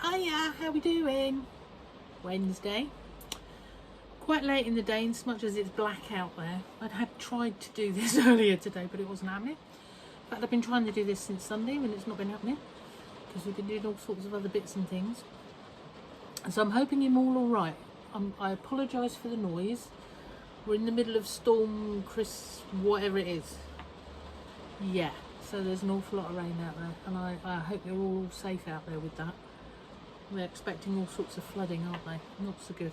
Hiya, how we doing? Wednesday. Quite late in the day, in as much as it's black out there. Had tried to do this earlier today, but it wasn't happening. In fact, I've been trying to do this since Sunday when it's not been happening, because we've been doing all sorts of other bits and things. So I'm hoping you're all alright. I apologise for the noise. We're in the middle of storm, whatever it is. Yeah, so there's an awful lot of rain out there, and I hope you're all safe out there with that. They're expecting all sorts of flooding, aren't they? Not so good.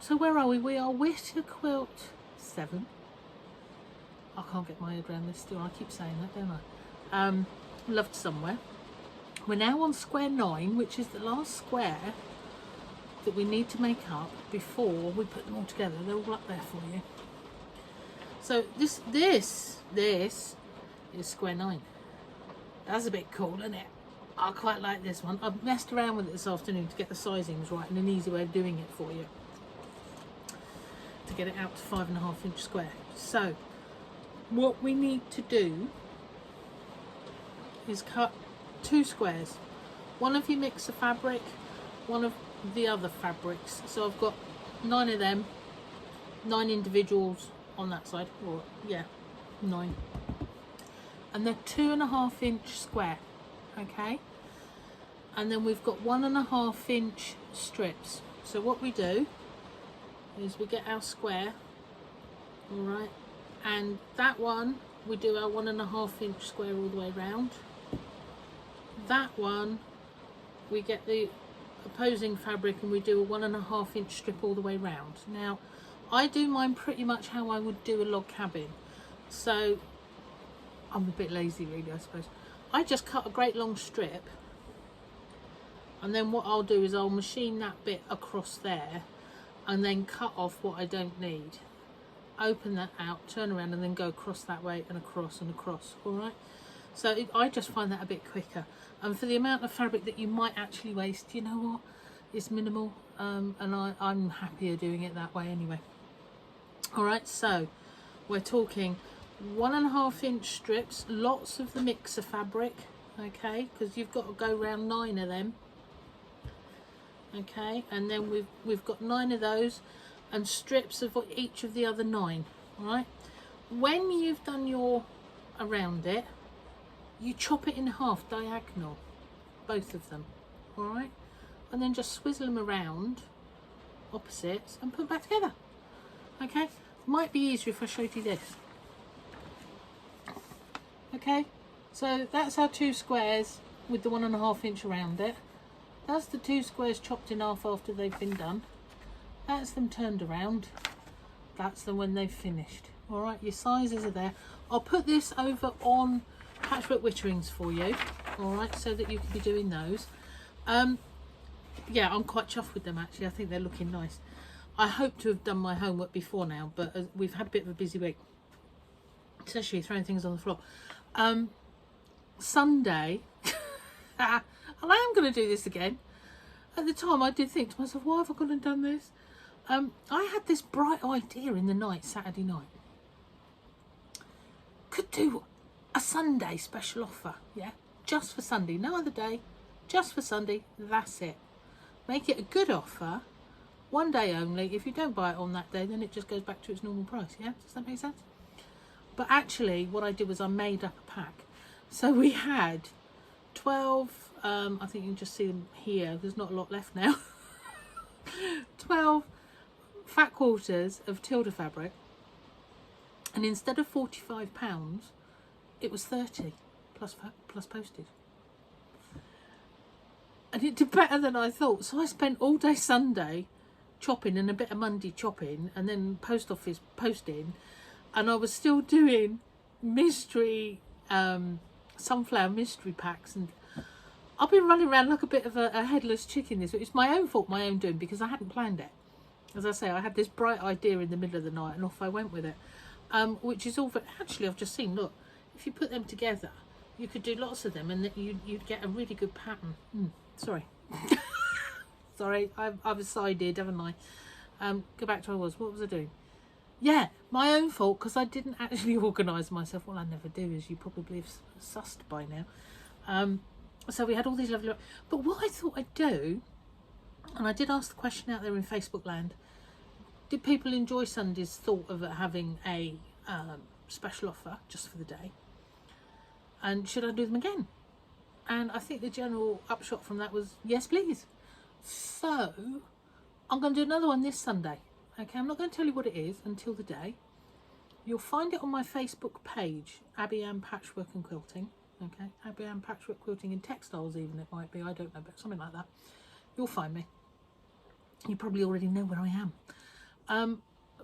So where are we? We are Witter Quilt 7. I can't get my head around this still. I keep saying that, don't I? Loved somewhere. We're now on square 9, which is the last square that we need to make up before we put them all together. They're all up there for you. So this is square 9. That's a bit cool, isn't it? I quite like this one. I've messed around with it this afternoon to get the sizings right and an easy way of doing it for you. To get it out to 5.5-inch square. So what we need to do is cut 2 squares. One of your mix of fabric, one of the other fabrics. So I've got 9 of them, 9 individuals on that side, or yeah, 9. And they're 2.5-inch square. Okay, and then we've got 1.5-inch strips. So what we do is we get our square, all right, and that one we do our 1.5-inch square all the way round. That one we get the opposing fabric and we do a 1.5-inch strip all the way round. Now I do mine pretty much how I would do a log cabin, so I'm a bit lazy really, I suppose. I just cut a great long strip, and then what I'll do is I'll machine that bit across there and then cut off what I don't need, open that out, turn around and then go across that way and across and across. All right, so I just find that a bit quicker, and for the amount of fabric that you might actually waste, you know what, it's minimal, and I'm happier doing it that way anyway. All right, so we're talking 1.5-inch strips, lots of the mix of fabric, okay, because you've got to go around 9 of them, okay, and then we've got 9 of those and strips of each of the other 9. All right, when you've done your around it, you chop it in half diagonal, both of them, all right, and then just swizzle them around opposites and put them back together. Okay, might be easier if I showed you this. Okay, so that's our 2 squares with the 1.5-inch around it. That's the 2 squares chopped in half after they've been done. That's them turned around. That's them when they've finished. All right, your sizes are there. I'll put this over on Patchwork witterings for you, all right, so that you can be doing those. Yeah, I'm quite chuffed with them actually. I think they're looking nice. I hope to have done my homework before now, but we've had a bit of a busy week, especially throwing things on the floor. Sunday, and I am going to do this again. At the time I did think to myself, why have I gone and done this? I had this bright idea in the night, Saturday night. Could do a Sunday special offer, yeah? Just for Sunday, no other day, just for Sunday, that's it. Make it a good offer, one day only. If you don't buy it on that day, then it just goes back to its normal price, yeah? Does that make sense? But actually what I did was I made up a pack. So we had 12, I think you can just see them here, there's not a lot left now. 12 fat quarters of Tilda fabric, and instead of £45 it was 30 plus postage, and it did better than I thought. So I spent all day Sunday chopping and a bit of Monday chopping and then post office posting, and I was still doing mystery sunflower mystery packs, and I've been running around like a bit of a headless chicken this week. It's my own fault, my own doing, because I hadn't planned it. As I say, I had this bright idea in the middle of the night and off I went with it, which is all for, actually I've just seen, look, if you put them together you could do lots of them and you'd get a really good pattern. Sorry. Sorry, I've decided, haven't I? Go back to what was I doing? Yeah, my own fault, because I didn't actually organise myself. Well, I never do, as you probably have sussed by now. So we had all these lovely, but what I thought I'd do, and I did ask the question out there in Facebook land, did people enjoy Sunday's thought of having a special offer just for the day? And should I do them again? And I think the general upshot from that was, yes, please. So I'm going to do another one this Sunday. Okay, I'm not going to tell you what it is until the day. You'll find it on my Facebook page, Abbieanne Patchwork and Quilting. Okay, Abbieanne Patchwork, Quilting and Textiles even it might be, I don't know, but something like that. You'll find me. You probably already know where I am.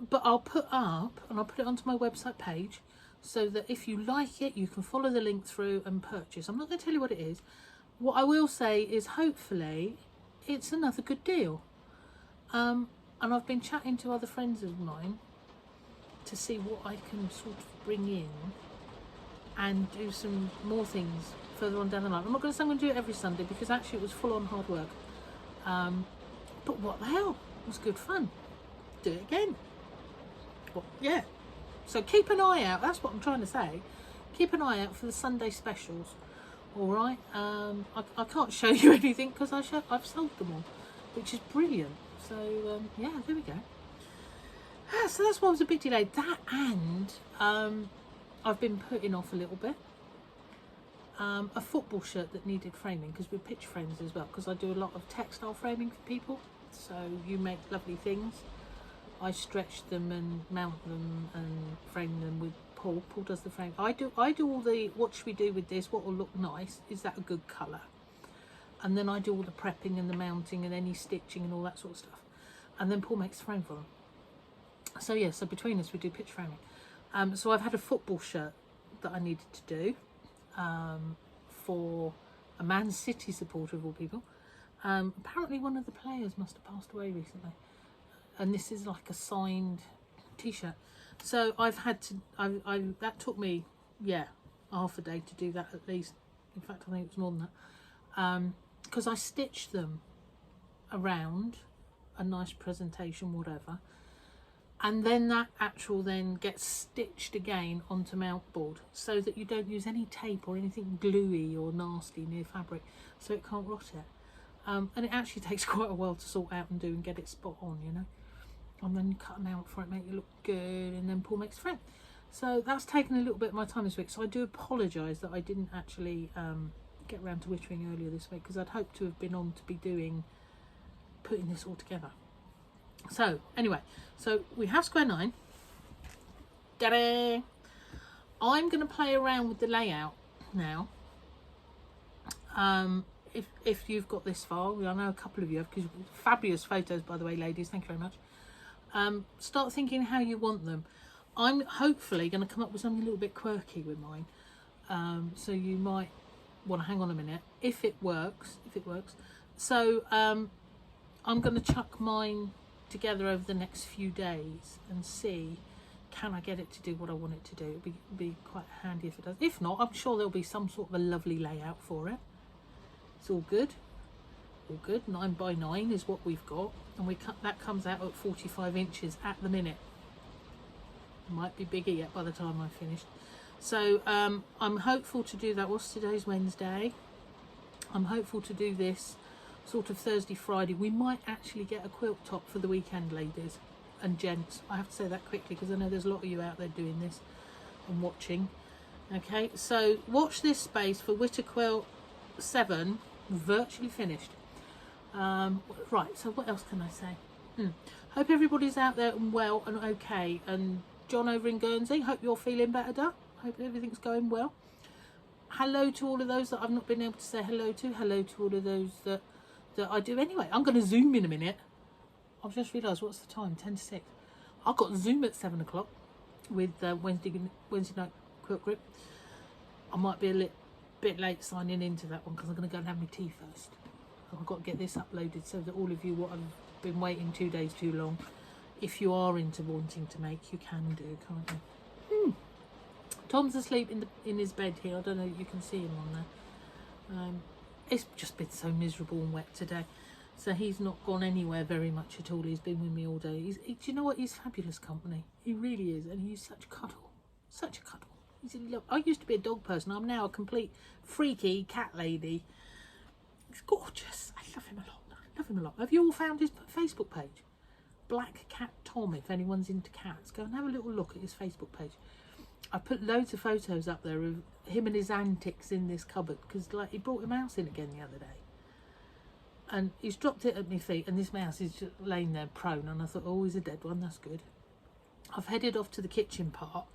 But I'll put up, and I'll put it onto my website page, so that if you like it, you can follow the link through and purchase. I'm not going to tell you what it is. What I will say is hopefully it's another good deal. And I've been chatting to other friends of mine to see what I can sort of bring in and do some more things further on down the line. I'm not going to say I'm going to do it every Sunday because actually it was full on hard work. But what the hell? It was good fun. Do it again. Well, yeah. So keep an eye out. That's what I'm trying to say. Keep an eye out for the Sunday specials. All right. I can't show you anything because I've sold them all, which is brilliant. So yeah, there we go. So that's why I was a bit delayed. That and I've been putting off a little bit. A football shirt that needed framing because we're pitch frames as well, because I do a lot of textile framing for people. So you make lovely things. I stretch them and mount them and frame them with Paul. Paul does the frame. I do all the, what should we do with this? What will look nice? Is that a good colour? And then I do all the prepping and the mounting and any stitching and all that sort of stuff. And then Paul makes the frame for them. So yeah, so between us we do pitch framing. So I've had a football shirt that I needed to do for a Man City supporter of all people. Apparently one of the players must have passed away recently. And this is like a signed t-shirt. So I've had to, that took me, yeah, half a day to do that at least. In fact, I think it was more than that. Because I stitched them around a nice presentation, whatever. And then that actual then gets stitched again onto mount board so that you don't use any tape or anything gluey or nasty near fabric so it can't rot it. And it actually takes quite a while to sort out and do and get it spot on, you know. And then you cut them out for it, make it look good, and then Paul makes a frame. So that's taken a little bit of my time this week. So I do apologise that I didn't actually get around to wittering earlier this week, because I'd hoped to have been on to be putting this all together. So anyway, so we have square 9. Ta-da! I'm going to play around with the layout now. If you've got this far, I know a couple of you have, because fabulous photos, by the way, ladies. Thank you very much. Start thinking how you want them. I'm hopefully going to come up with something a little bit quirky with mine. So you might want to hang on a minute if it works. So I'm going to chuck mine together over the next few days and see, can I get it to do what I want it to do. It'd be quite handy if it does. If not, I'm sure there'll be some sort of a lovely layout for it. It's all good. 9 by 9 is what we've got, and that comes out at 45 inches at the minute. Might be bigger yet by the time I've finished. So I'm hopeful to do that. What's today's Wednesday? I'm hopeful to do this sort of Thursday, Friday. We might actually get a quilt top for the weekend, ladies and gents. I have to say that quickly because I know there's a lot of you out there doing this and watching. Okay, so watch this space for Witter Quilt 7, virtually finished. Right, so what else can I say? Hope everybody's out there and well and okay. And John over in Guernsey, hope you're feeling better. Hope everything's going well. Hello to all of those that I've not been able to say hello to. Hello to all of those that I do. Anyway, I'm going to Zoom in a minute. I've just realised, what's the time? 10 to 6. I've got Zoom at 7 o'clock with Wednesday night quilt group. I might be a little bit late signing into that one because I'm going to go and have my tea first. I've got to get this uploaded so that all of you what have been waiting 2 days too long, if you are into wanting to make, you can do, can't you? Tom's asleep in his bed here. I don't know if you can see him on there. It's just been so miserable and wet today, so he's not gone anywhere very much at all. He's been with me all day. Do you know what? He's fabulous company. He really is, and he's such a cuddle. Such a cuddle. He's in love. I used to be a dog person. I'm now a complete freaky cat lady. He's gorgeous. I love him a lot. Love him a lot. Have you all found his Facebook page? Black Cat Tom, if anyone's into cats. Go and have a little look at his Facebook page. I put loads of photos up there of him and his antics in this cupboard, because like he brought a mouse in again the other day. And he's dropped it at my feet, and this mouse is just laying there prone, and I thought, oh, he's a dead one, that's good. I've headed off to the kitchen part,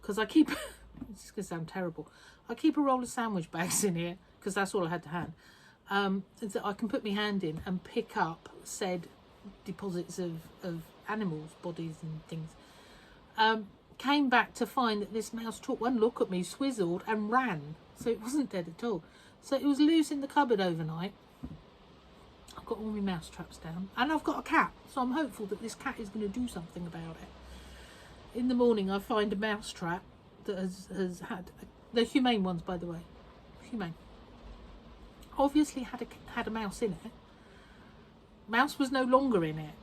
because I keep, it's going to sound terrible, I keep a roll of sandwich bags in here, because that's all I had to hand, that I can put my hand in and pick up said deposits of animals, bodies and things. Came back to find that this mouse took one look at me, swizzled and ran, so it wasn't dead at all. So it was loose in the cupboard overnight. I've got all my mouse traps down, and I've got a cat, so I'm hopeful that this cat is going to do something about it. In the morning I find a mouse trap that has had, they're humane ones by the way, humane, obviously had a mouse in it. Mouse was no longer in it.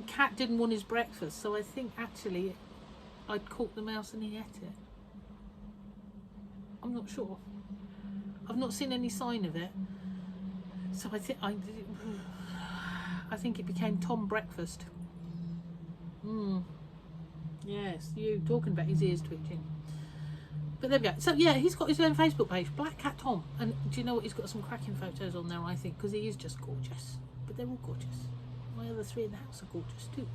Cat didn't want his breakfast, so I think actually I'd caught the mouse and he ate it. I'm not sure. I've not seen any sign of it. So I think it became Tom breakfast. Yes, you talking about his ears twitching. But there we go. So yeah, he's got his own Facebook page, Black Cat Tom. And do you know what? He's got some cracking photos on there, I think, because he is just gorgeous. But they're all gorgeous. My other three in the house are gorgeous too.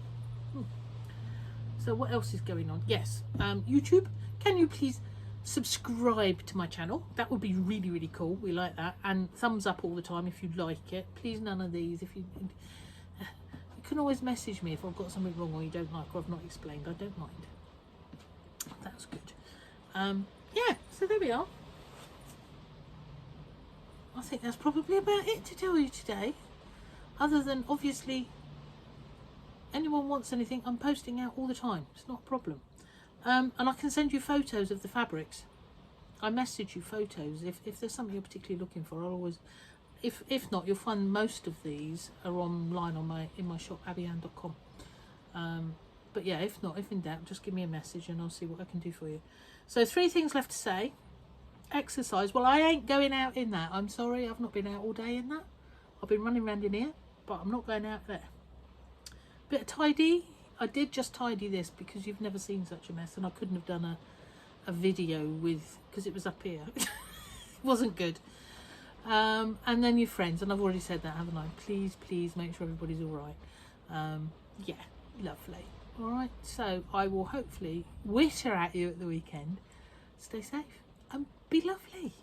So what else is going on? Yes, YouTube, can you please subscribe to my channel? That would be really, really cool. We like that. And thumbs up all the time if you like it. Please, none of these. If you can always message me if I've got something wrong or you don't like or I've not explained. I don't mind. That's good. Yeah, so there we are. I think that's probably about it to tell you today. Other than, obviously, anyone wants anything, I'm posting out all the time. It's not a problem. And I can send you photos of the fabrics. I message you photos. If there's something you're particularly looking for, I'll always... If not, you'll find most of these are online on in my shop, Abbieanne.com. But yeah, if not, if in doubt, just give me a message and I'll see what I can do for you. So 3 things left to say. Exercise. Well, I ain't going out in that. I'm sorry, I've not been out all day in that. I've been running around in here, but I'm not going out there. Bit of tidy. I did just tidy this because you've never seen such a mess, and I couldn't have done a video with, because it was up here. It wasn't good. And then your friends, and I've already said that, haven't I? Please make sure everybody's all right. Yeah, lovely. All right, so I will hopefully witter at you at the weekend. Stay safe and be lovely.